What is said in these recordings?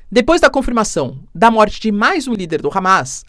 Depois da confirmação da morte de mais um líder do Hamas,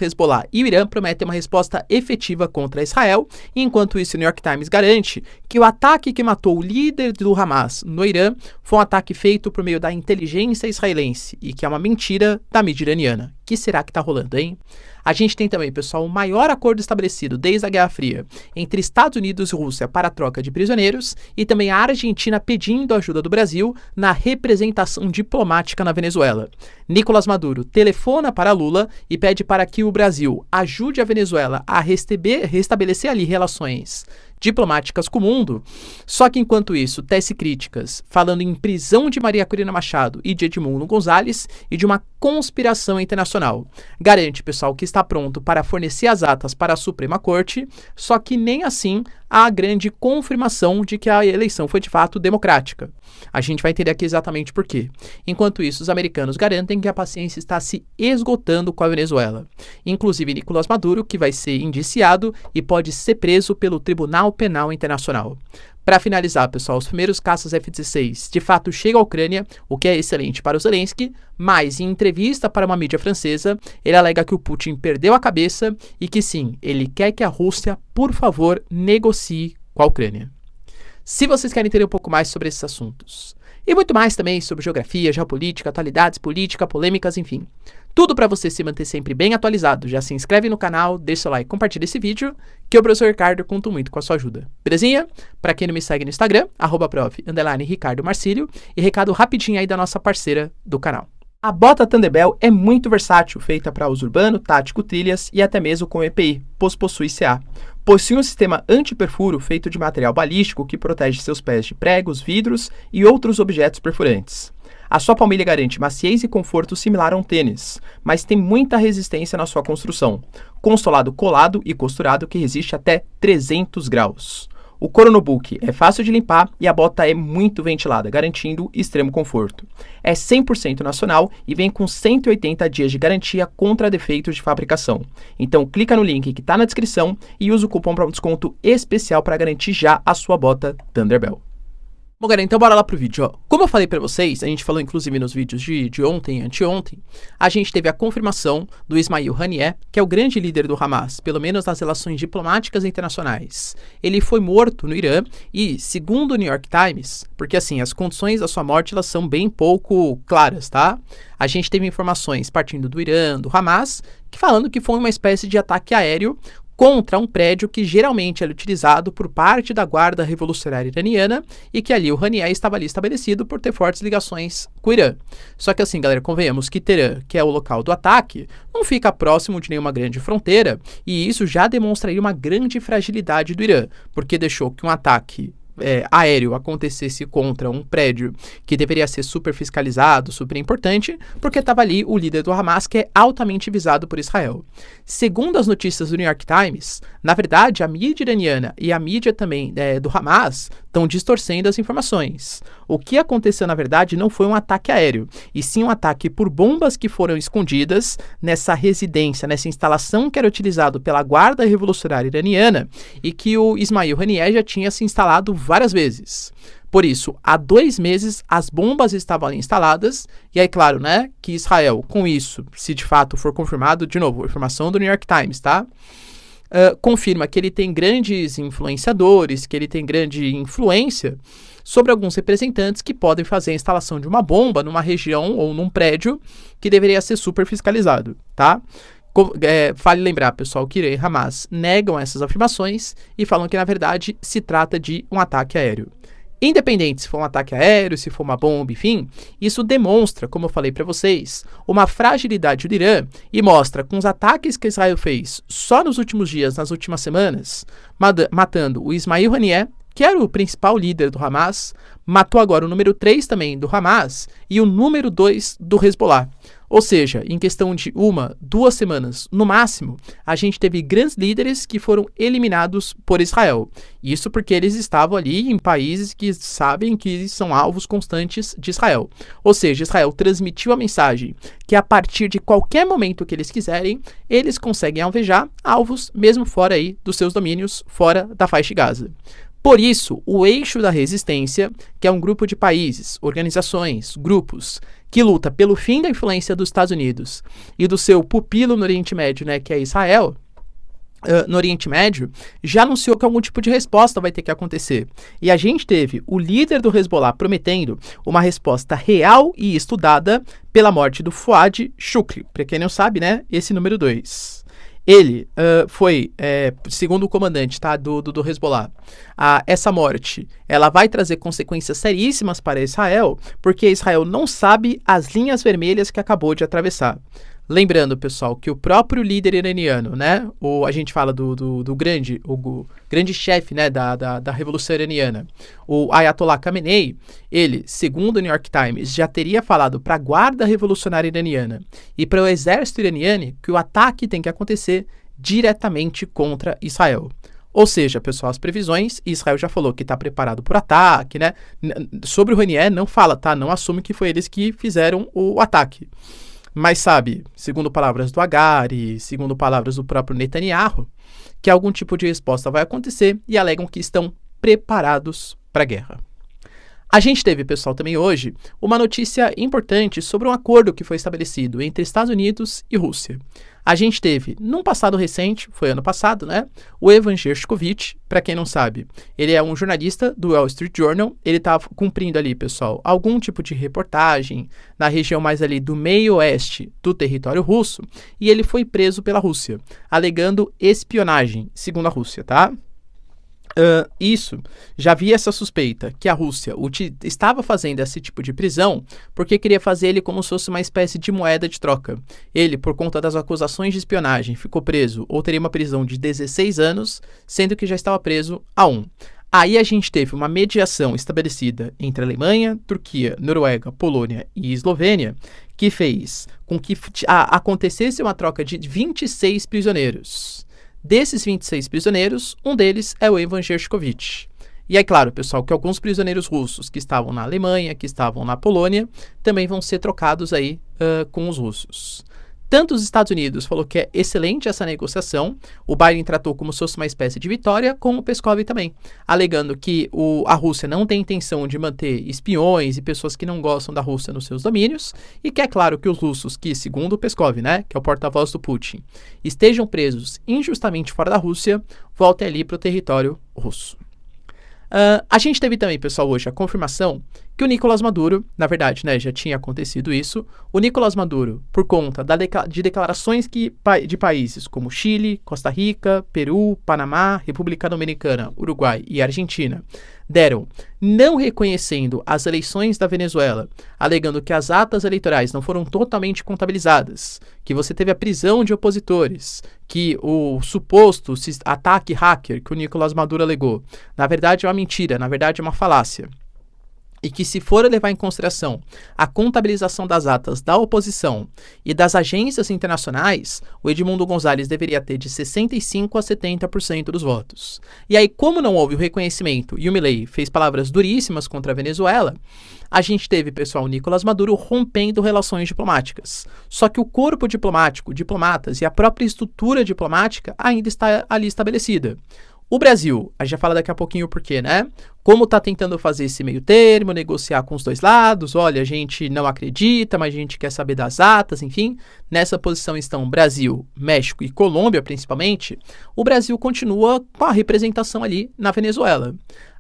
Hezbollah e o Irã prometem uma resposta efetiva contra Israel, e enquanto isso o New York Times garante que o ataque que matou o líder do Hamas no Irã foi um ataque feito por meio da inteligência israelense e que é uma mentira da mídia iraniana. O que será que tá rolando, hein? A gente tem também, pessoal, o maior acordo estabelecido desde a Guerra Fria entre Estados Unidos e Rússia para a troca de prisioneiros e também a Argentina pedindo ajuda do Brasil na representação diplomática na Venezuela. Nicolás Maduro telefona para Lula e pede para que o Brasil ajude a Venezuela a restabelecer ali relações diplomáticas com o mundo, só que enquanto isso, tece críticas falando em prisão de Maria Corina Machado e de Edmundo Gonzalez e de uma conspiração internacional. Garante, pessoal, que está pronto para fornecer as atas para a Suprema Corte, só que nem assim há a grande confirmação de que a eleição foi de fato democrática. A gente vai entender aqui exatamente por quê. Enquanto isso, os americanos garantem que a paciência está se esgotando com a Venezuela. Inclusive Nicolás Maduro, que vai ser indiciado e pode ser preso pelo Tribunal Penal Internacional. Para finalizar, pessoal, os primeiros caças F-16 de fato chegam à Ucrânia, o que é excelente para o Zelensky, mas em entrevista para uma mídia francesa, ele alega que o Putin perdeu a cabeça e que sim, ele quer que a Rússia, por favor, negocie com a Ucrânia. Se vocês querem entender um pouco mais sobre esses assuntos, e muito mais também sobre geografia, geopolítica, atualidades, política, polêmicas, enfim, tudo para você se manter sempre bem atualizado, já se inscreve no canal, deixa o like, compartilha esse vídeo, que o professor Ricardo conta muito com a sua ajuda. Belezinha? Para quem não me segue no Instagram, @prof_Ricardo Marcílio, e recado rapidinho aí da nossa parceira do canal. A bota Thunderbell é muito versátil, feita para uso urbano, tático, trilhas e até mesmo com EPI, pois possui CA. Possui um sistema anti-perfuro feito de material balístico que protege seus pés de pregos, vidros e outros objetos perfurantes. A sua palmilha garante maciez e conforto similar a um tênis, mas tem muita resistência na sua construção, com solado colado e costurado que resiste até 300 graus. O couro no book é fácil de limpar e a bota é muito ventilada, garantindo extremo conforto. É 100% nacional e vem com 180 dias de garantia contra defeitos de fabricação. Então clica no link que está na descrição e usa o cupom para um desconto especial para garantir já a sua bota Thunderbell. Bom, galera, então bora lá pro vídeo, ó. Como eu falei pra vocês, a gente falou inclusive nos vídeos de ontem e anteontem, a gente teve a confirmação do Ismail Haniyeh, que é o grande líder do Hamas, pelo menos nas relações diplomáticas internacionais. Ele foi morto no Irã e, segundo o New York Times, porque assim, as condições da sua morte, elas são bem pouco claras, tá? A gente teve informações partindo do Irã, do Hamas, falando que foi uma espécie de ataque aéreo contra um prédio que geralmente era utilizado por parte da Guarda Revolucionária Iraniana e que ali o Haniyeh estava ali estabelecido por ter fortes ligações com o Irã. Só que assim, galera, convenhamos que Teherã, que é o local do ataque, não fica próximo de nenhuma grande fronteira e isso já demonstraria uma grande fragilidade do Irã, porque deixou que um ataque aéreo acontecesse contra um prédio que deveria ser super fiscalizado, super importante, porque estava ali o líder do Hamas, que é altamente visado por Israel. Segundo as notícias do New York Times, na verdade, a mídia iraniana e a mídia também do Hamas estão distorcendo as informações. O que aconteceu, na verdade, não foi um ataque aéreo, e sim um ataque por bombas que foram escondidas nessa residência, nessa instalação que era utilizado pela Guarda Revolucionária Iraniana e que o Ismail Haniyeh já tinha se instalado várias vezes. Por isso, há 2 meses as bombas estavam ali instaladas, e aí, claro, né, que Israel, com isso, se de fato for confirmado, de novo, informação do New York Times, tá? Confirma que ele tem grandes influenciadores, que ele tem grande influência sobre alguns representantes que podem fazer a instalação de uma bomba numa região ou num prédio que deveria ser super fiscalizado, tá? Vale lembrar, pessoal, que Irã e Hamas negam essas afirmações e falam que, na verdade, se trata de um ataque aéreo. Independente se for um ataque aéreo, se for uma bomba, enfim, isso demonstra, como eu falei para vocês, uma fragilidade do Irã e mostra com os ataques que Israel fez só nos últimos dias, nas últimas semanas, matando o Ismail Haniyeh, que era o principal líder do Hamas, matou agora o número 3 também do Hamas e o número 2 do Hezbollah. Ou seja, em questão de 1-2 semanas, no máximo, a gente teve grandes líderes que foram eliminados por Israel. Isso porque eles estavam ali em países que sabem que são alvos constantes de Israel. Ou seja, Israel transmitiu a mensagem que a partir de qualquer momento que eles quiserem, eles conseguem alvejar alvos mesmo fora aí dos seus domínios, fora da faixa de Gaza. Por isso, o Eixo da Resistência, que é um grupo de países, organizações, grupos, que luta pelo fim da influência dos Estados Unidos e do seu pupilo no Oriente Médio, né, que é Israel, no Oriente Médio, já anunciou que algum tipo de resposta vai ter que acontecer. E a gente teve o líder do Hezbollah prometendo uma resposta real e estudada pela morte do Fuad Shukri. Para quem não sabe, né, esse número 2. Ele foi, segundo o comandante, tá, do Hezbollah, essa morte ela vai trazer consequências seríssimas para Israel, porque Israel não sabe as linhas vermelhas que acabou de atravessar. Lembrando, pessoal, que o próprio líder iraniano, né, a gente fala do grande chefe, né, da Revolução Iraniana, o Ayatollah Khamenei, ele, segundo o New York Times, já teria falado para a Guarda Revolucionária Iraniana e para o exército iraniano que o ataque tem que acontecer diretamente contra Israel. Ou seja, pessoal, as previsões, Israel já falou que está preparado por ataque, né, sobre o Rouanier não fala, tá, não assume que foi eles que fizeram o ataque. Mas sabe, segundo palavras do Hagari, segundo palavras do próprio Netanyahu, que algum tipo de resposta vai acontecer e alegam que estão preparados para a guerra. A gente teve, pessoal, também hoje uma notícia importante sobre um acordo que foi estabelecido entre Estados Unidos e Rússia. A gente teve, num passado recente, foi ano passado, né, o Evan Gershkovich, para quem não sabe, ele é um jornalista do Wall Street Journal, ele estava cumprindo ali, pessoal, algum tipo de reportagem na região mais ali do meio oeste do território russo, e ele foi preso pela Rússia, alegando espionagem, segundo a Rússia, tá? Isso, já havia essa suspeita que a Rússia estava fazendo esse tipo de prisão porque queria fazer ele como se fosse uma espécie de moeda de troca. Ele, por conta das acusações de espionagem, ficou preso ou teria uma prisão de 16 anos, sendo que já estava preso há 1. Aí a gente teve uma mediação estabelecida entre Alemanha, Turquia, Noruega, Polônia e Eslovênia, que fez com que acontecesse uma troca de 26 prisioneiros. Desses 26 prisioneiros, um deles é o Evan Gershkovich. E é claro, pessoal, que alguns prisioneiros russos que estavam na Alemanha, que estavam na Polônia, também vão ser trocados aí com os russos. Tanto os Estados Unidos falou que é excelente essa negociação, o Biden tratou como se fosse uma espécie de vitória, como o Peskov também, alegando que a Rússia não tem intenção de manter espiões e pessoas que não gostam da Rússia nos seus domínios, e que é claro que os russos que, segundo o Peskov, né, que é o porta-voz do Putin, estejam presos injustamente fora da Rússia, voltem ali para o território russo. A gente teve também, pessoal, hoje a confirmação que o Nicolás Maduro, na verdade, né, já tinha acontecido isso, o Nicolás Maduro, por conta de declarações de países como Chile, Costa Rica, Peru, Panamá, República Dominicana, Uruguai e Argentina, deram não reconhecendo as eleições da Venezuela, alegando que as atas eleitorais não foram totalmente contabilizadas, que você teve a prisão de opositores, que o suposto ataque hacker que o Nicolás Maduro alegou, na verdade é uma mentira, na verdade é uma falácia. E que se for levar em consideração a contabilização das atas da oposição e das agências internacionais, o Edmundo Gonzalez deveria ter de 65% a 70% dos votos. E aí, como não houve o reconhecimento e o Milei fez palavras duríssimas contra a Venezuela, a gente teve, pessoal, o Nicolás Maduro rompendo relações diplomáticas. Só que o corpo diplomático, diplomatas e a própria estrutura diplomática ainda está ali estabelecida. O Brasil, a gente já fala daqui a pouquinho o porquê, né? Como tá tentando fazer esse meio termo, negociar com os dois lados, olha, a gente não acredita, mas a gente quer saber das atas, enfim. Nessa posição estão Brasil, México e Colômbia, principalmente. O Brasil continua com a representação ali na Venezuela.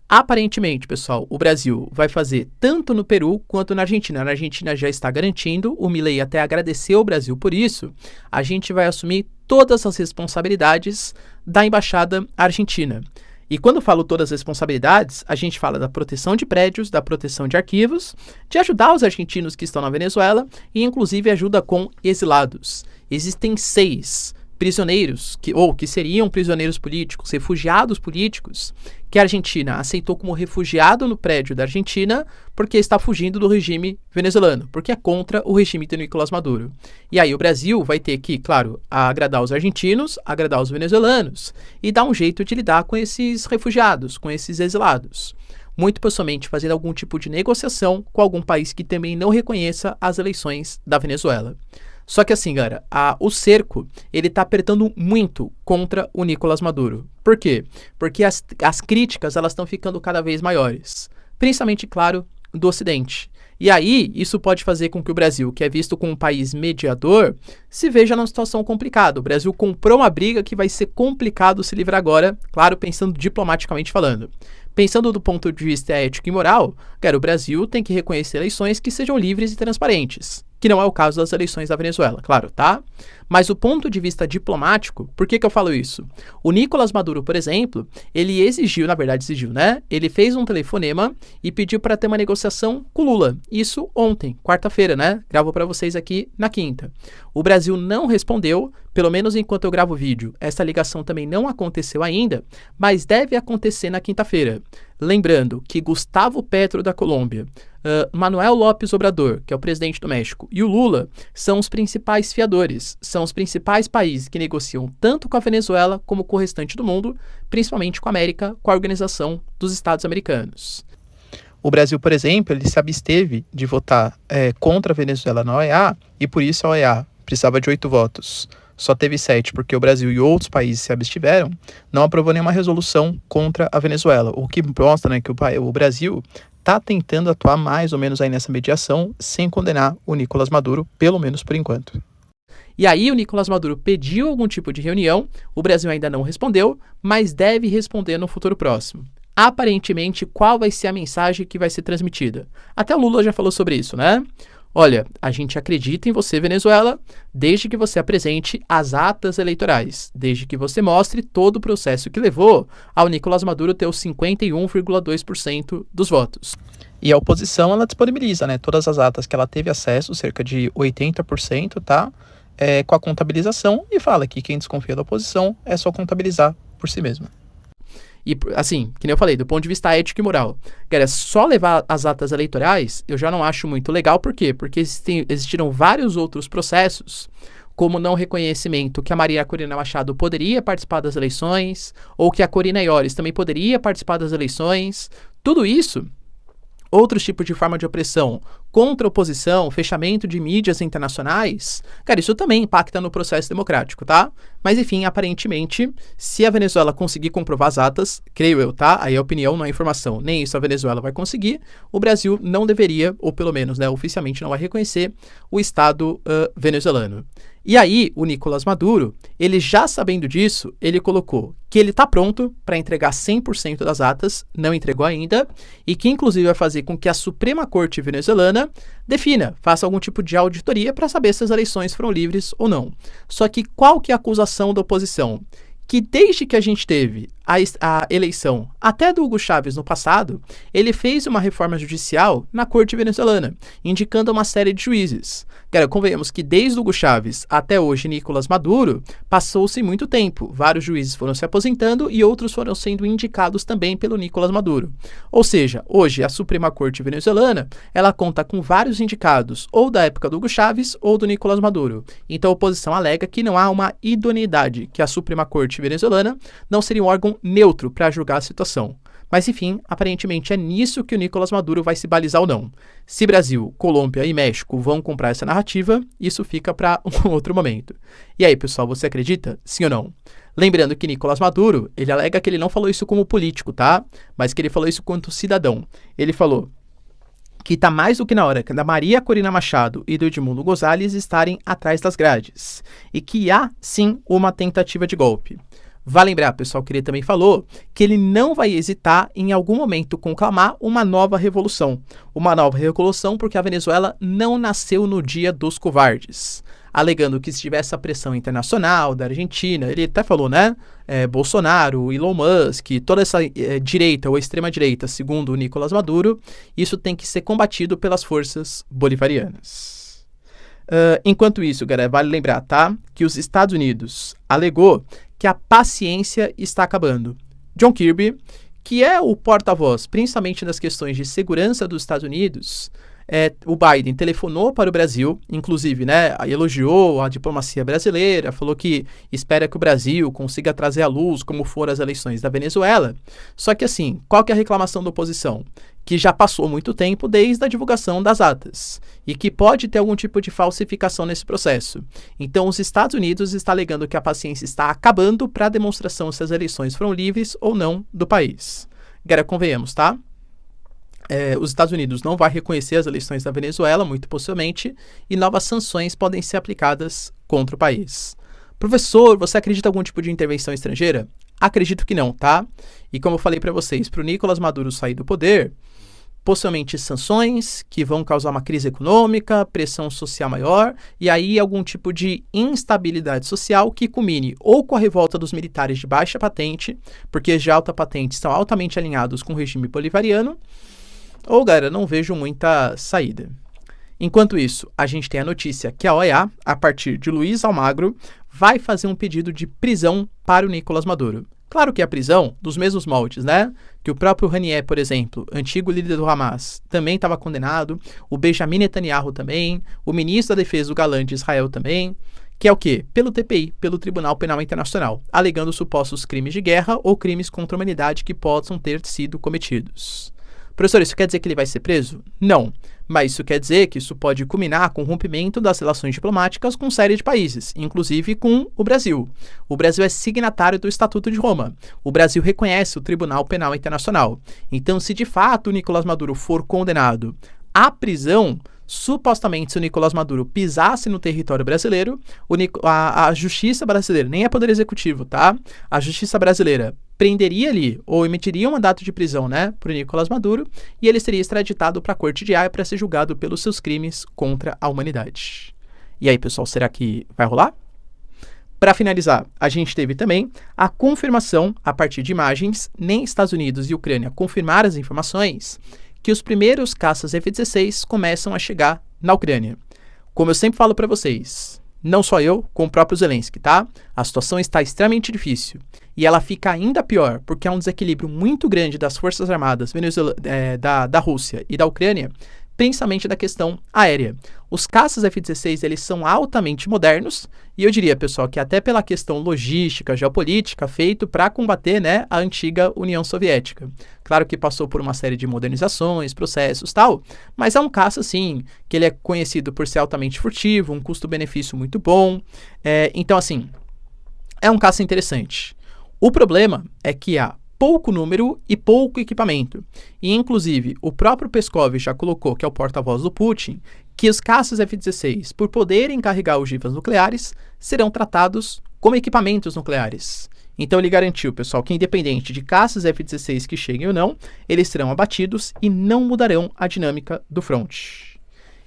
Aparentemente, pessoal, o Brasil vai fazer tanto no Peru quanto na Argentina. Na Argentina já está garantindo, o Milei até agradeceu o Brasil por isso. A gente vai assumir todas as responsabilidades da Embaixada Argentina. E quando eu falo todas as responsabilidades, a gente fala da proteção de prédios, da proteção de arquivos, de ajudar os argentinos que estão na Venezuela e, inclusive, ajuda com exilados. Existem 6 prisioneiros, que seriam prisioneiros políticos, refugiados políticos, que a Argentina aceitou como refugiado no prédio da Argentina porque está fugindo do regime venezuelano, porque é contra o regime de Nicolás Maduro. E aí o Brasil vai ter que, claro, agradar os argentinos, agradar os venezuelanos e dar um jeito de lidar com esses refugiados, com esses exilados. Muito possivelmente fazendo algum tipo de negociação com algum país que também não reconheça as eleições da Venezuela. Só que assim, galera, o cerco, ele tá apertando muito contra o Nicolás Maduro. Por quê? Porque as críticas, elas estão ficando cada vez maiores. Principalmente, claro, do Ocidente. E aí, isso pode fazer com que o Brasil, que é visto como um país mediador, se veja numa situação complicada. O Brasil comprou uma briga que vai ser complicado se livrar agora, claro, pensando diplomaticamente falando. Pensando do ponto de vista ético e moral, cara, o Brasil tem que reconhecer eleições que sejam livres e transparentes, que não é o caso das eleições da Venezuela, claro, tá? Mas do ponto de vista diplomático, por que eu falo isso? O Nicolás Maduro, por exemplo, ele exigiu, na verdade exigiu, né? Ele fez um telefonema e pediu para ter uma negociação com Lula. Isso ontem, quarta-feira, né? Gravo para vocês aqui na quinta. O Brasil não respondeu, pelo menos enquanto eu gravo o vídeo. Essa ligação também não aconteceu ainda, mas deve acontecer na quinta-feira. Lembrando que Gustavo Petro da Colômbia, Manuel López Obrador, que é o presidente do México, e o Lula são os principais fiadores, são os principais países que negociam tanto com a Venezuela como com o restante do mundo, principalmente com a América, com a Organização dos Estados Americanos. O Brasil, por exemplo, ele se absteve de votar contra a Venezuela na OEA e por isso a OEA precisava de 8 votos. Só teve 7 porque o Brasil e outros países se abstiveram, não aprovou nenhuma resolução contra a Venezuela, o que mostra, né, que o Brasil está tentando atuar mais ou menos aí nessa mediação sem condenar o Nicolás Maduro, pelo menos por enquanto. E aí o Nicolás Maduro pediu algum tipo de reunião, o Brasil ainda não respondeu, mas deve responder no futuro próximo. Aparentemente, qual vai ser a mensagem que vai ser transmitida? Até o Lula já falou sobre isso, né? Olha, a gente acredita em você, Venezuela, desde que você apresente as atas eleitorais, desde que você mostre todo o processo que levou ao Nicolás Maduro ter os 51,2% dos votos. E a oposição, ela disponibiliza, né, todas as atas que ela teve acesso, cerca de 80%, tá? Com a contabilização, e fala que quem desconfia da oposição é só contabilizar por si mesma. E, assim, que nem eu falei, do ponto de vista ético e moral, cara, só levar as atas eleitorais eu já não acho muito legal. Por quê? Porque existiram vários outros processos, como não reconhecimento que a Maria Corina Machado poderia participar das eleições, ou que a Corina Yoris também poderia participar das eleições. Tudo isso, outros tipos de forma de opressão contra a oposição, fechamento de mídias internacionais, cara, isso também impacta no processo democrático, tá? Mas enfim, aparentemente, se a Venezuela conseguir comprovar as atas, creio eu, tá? Aí é opinião, não é informação, nem isso a Venezuela vai conseguir, o Brasil não deveria, ou pelo menos, né, oficialmente não vai reconhecer o Estado venezuelano. E aí, o Nicolás Maduro, ele já sabendo disso, ele colocou que ele está pronto para entregar 100% das atas, não entregou ainda, e que inclusive vai fazer com que a Suprema Corte venezuelana defina, faça algum tipo de auditoria para saber se as eleições foram livres ou não. Só que qual que é a acusação da oposição? Que desde que a gente teve a eleição até do Hugo Chávez no passado, ele fez uma reforma judicial na corte venezuelana, indicando uma série de juízes. Cara, convenhamos que desde o Hugo Chávez até hoje Nicolás Maduro, passou-se muito tempo. Vários juízes foram se aposentando e outros foram sendo indicados também pelo Nicolás Maduro. Ou seja, hoje a Suprema Corte venezuelana, ela conta com vários indicados, ou da época do Hugo Chávez ou do Nicolás Maduro. Então a oposição alega que não há uma idoneidade, que a Suprema Corte venezuelana não seria um órgão neutro para julgar a situação. Mas enfim, aparentemente é nisso que o Nicolás Maduro vai se balizar ou não. Se Brasil, Colômbia e México vão comprar essa narrativa, isso fica para um outro momento. E aí, pessoal, você acredita? Sim ou não? Lembrando que Nicolás Maduro, ele alega que ele não falou isso como político, tá? Mas que ele falou isso quanto cidadão. Ele falou que está mais do que na hora da Maria Corina Machado e do Edmundo Gonzalez estarem atrás das grades. E que há, sim, uma tentativa de golpe. Vale lembrar, pessoal, que ele também falou que ele não vai hesitar em algum momento conclamar uma nova revolução. Uma nova revolução porque a Venezuela não nasceu no dia dos covardes. Alegando que se tivesse a pressão internacional da Argentina, ele até falou, né? Bolsonaro, Elon Musk, toda essa direita ou extrema-direita, segundo o Nicolás Maduro, isso tem que ser combatido pelas forças bolivarianas. Enquanto isso, galera, vale lembrar, tá? Que os Estados Unidos alegou que a paciência está acabando. John Kirby, que é o porta-voz, principalmente das questões de segurança dos Estados Unidos, o Biden telefonou para o Brasil, inclusive, né, elogiou a diplomacia brasileira, falou que espera que o Brasil consiga trazer à luz como foram as eleições da Venezuela. Só que assim, qual que é a reclamação da oposição? Que já passou muito tempo desde a divulgação das atas e que pode ter algum tipo de falsificação nesse processo. Então, os Estados Unidos estão alegando que a paciência está acabando para a demonstração se as eleições foram livres ou não do país. Galera, convenhamos, tá? os Estados Unidos não vai reconhecer as eleições da Venezuela, muito possivelmente, e novas sanções podem ser aplicadas contra o país. Professor, você acredita em algum tipo de intervenção estrangeira? Acredito que não, tá? E como eu falei para vocês, para o Nicolás Maduro sair do poder, possivelmente sanções que vão causar uma crise econômica, pressão social maior e aí algum tipo de instabilidade social que culmine ou com a revolta dos militares de baixa patente, porque os de alta patente estão altamente alinhados com o regime bolivariano, ou, galera, não vejo muita saída. Enquanto isso, a gente tem a notícia que a OEA, a partir de Luiz Almagro, vai fazer um pedido de prisão para o Nicolás Maduro. Claro que a prisão, dos mesmos moldes, né? Que o próprio Haniyeh, por exemplo, antigo líder do Hamas, também estava condenado, o Benjamin Netanyahu também, o ministro da Defesa, o Gallant de Israel também, que é o quê? Pelo TPI, pelo Tribunal Penal Internacional, alegando supostos crimes de guerra ou crimes contra a humanidade que possam ter sido cometidos. Professor, isso quer dizer que ele vai ser preso? Não, mas isso quer dizer que isso pode culminar com o rompimento das relações diplomáticas com série de países, inclusive com o Brasil. O Brasil é signatário do Estatuto de Roma. O Brasil reconhece o Tribunal Penal Internacional. Então, se de fato o Nicolás Maduro for condenado à prisão, supostamente se o Nicolás Maduro pisasse no território brasileiro, a justiça brasileira, nem é poder executivo, tá? A justiça brasileira prenderia ali, ou emitiria um mandato de prisão, né, para o Nicolás Maduro, e ele seria extraditado para a Corte de Haia para ser julgado pelos seus crimes contra a humanidade. E aí, pessoal, será que vai rolar? Para finalizar, a gente teve também a confirmação, a partir de imagens, nem Estados Unidos e Ucrânia confirmaram as informações, que os primeiros caças F-16 começam a chegar na Ucrânia. Como eu sempre falo para vocês, não só eu, como o próprio Zelensky, tá? A situação está extremamente difícil. E ela fica ainda pior, porque há um desequilíbrio muito grande das forças armadas da Rússia e da Ucrânia, principalmente da questão aérea. Os caças F-16, eles são altamente modernos, e eu diria, pessoal, que até pela questão logística, geopolítica, feito para combater, né, a antiga União Soviética. Claro que passou por uma série de modernizações, processos, tal, mas é um caça, assim, que ele é conhecido por ser altamente furtivo, um custo-benefício muito bom. Então, assim, é um caça interessante. O problema é que há pouco número e pouco equipamento. E, inclusive, o próprio Peskov já colocou, que é o porta-voz do Putin, que os caças F-16, por poderem carregar ogivas nucleares, serão tratados como equipamentos nucleares. Então ele garantiu, pessoal, que independente de caças F-16 que cheguem ou não, eles serão abatidos e não mudarão a dinâmica do fronte.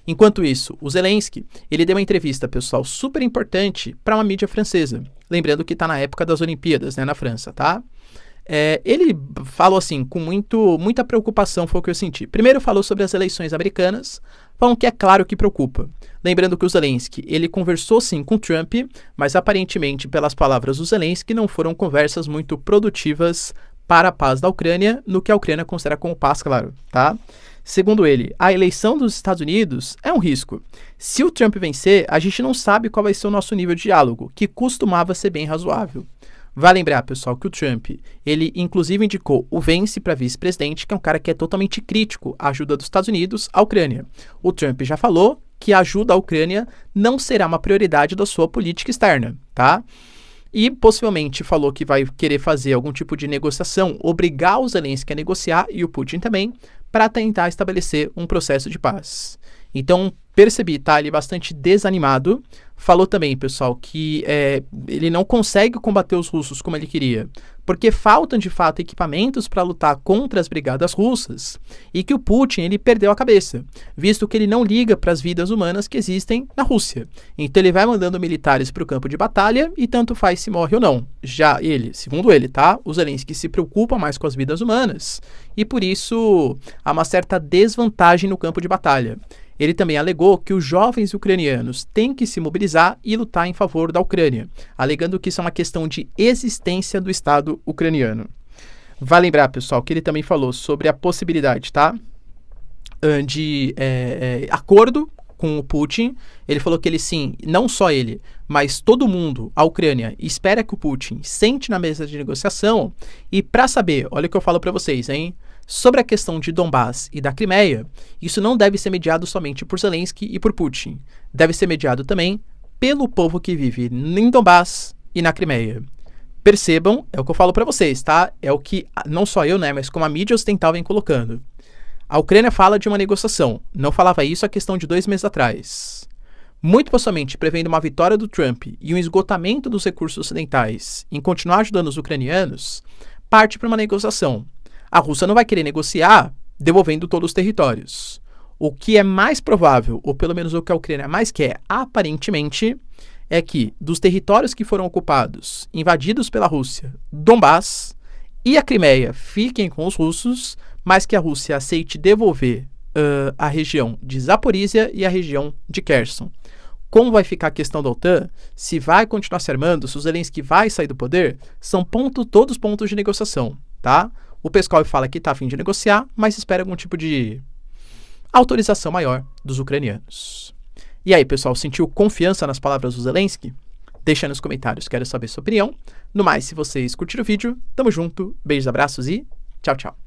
Enquanto isso, o Zelensky, ele deu uma entrevista, pessoal, super importante para uma mídia francesa. Lembrando que está na época das Olimpíadas, né, na França, tá? Ele falou assim, com muita preocupação, foi o que eu senti. Primeiro falou sobre as eleições americanas, falando que é claro que preocupa. Lembrando que o Zelensky, ele conversou sim com Trump, mas aparentemente, pelas palavras do Zelensky, não foram conversas muito produtivas para a paz da Ucrânia, no que a Ucrânia considera como paz, claro, tá? Segundo ele, a eleição dos Estados Unidos é um risco. Se o Trump vencer, a gente não sabe qual vai ser o nosso nível de diálogo, que costumava ser bem razoável. Vai lembrar, pessoal, que o Trump, ele inclusive indicou o Vance para vice-presidente, que é um cara que é totalmente crítico à ajuda dos Estados Unidos à Ucrânia. O Trump já falou que a ajuda à Ucrânia não será uma prioridade da sua política externa, tá? E possivelmente falou que vai querer fazer algum tipo de negociação, obrigar o Zelensky a negociar e o Putin também, para tentar estabelecer um processo de paz. Então, percebi, tá? Ele bastante desanimado. Falou também, pessoal, que ele não consegue combater os russos como ele queria, porque faltam, de fato, equipamentos para lutar contra as brigadas russas, e que o Putin, ele perdeu a cabeça, visto que ele não liga para as vidas humanas que existem na Rússia. Então, ele vai mandando militares para o campo de batalha, e tanto faz se morre ou não. Já ele, segundo ele, tá? O Zelensky se preocupa mais com as vidas humanas, e por isso há uma certa desvantagem no campo de batalha. Ele também alegou que os jovens ucranianos têm que se mobilizar e lutar em favor da Ucrânia, alegando que isso é uma questão de existência do Estado ucraniano. Vai lembrar, pessoal, que ele também falou sobre a possibilidade, tá, de acordo com o Putin. Ele falou que ele sim, não só ele, mas todo mundo, a Ucrânia, espera que o Putin sente na mesa de negociação. E para saber, olha o que eu falo para vocês, hein? Sobre a questão de Donbás e da Crimeia, isso não deve ser mediado somente por Zelensky e por Putin. Deve ser mediado também pelo povo que vive em Donbás e na Crimeia. Percebam, é o que eu falo para vocês, tá? É o que não só eu, né, mas como a mídia ocidental vem colocando. A Ucrânia fala de uma negociação, não falava isso a questão de 2 meses atrás. Muito possivelmente prevendo uma vitória do Trump e um esgotamento dos recursos ocidentais em continuar ajudando os ucranianos, parte para uma negociação. A Rússia não vai querer negociar devolvendo todos os territórios. O que é mais provável, ou pelo menos o que a Ucrânia mais quer, aparentemente, é que dos territórios que foram ocupados, invadidos pela Rússia, Donbás e a Crimeia fiquem com os russos, mas que a Rússia aceite devolver a região de Zaporizhia e a região de Kherson. Como vai ficar a questão da OTAN, se vai continuar se armando, se o Zelensky vai sair do poder, são todos pontos de negociação, tá? O Peskov fala que está a fim de negociar, mas espera algum tipo de autorização maior dos ucranianos. E aí, pessoal, sentiu confiança nas palavras do Zelensky? Deixa nos comentários, quero saber sua opinião. No mais, se vocês curtiram o vídeo, tamo junto, beijos, abraços e tchau, tchau.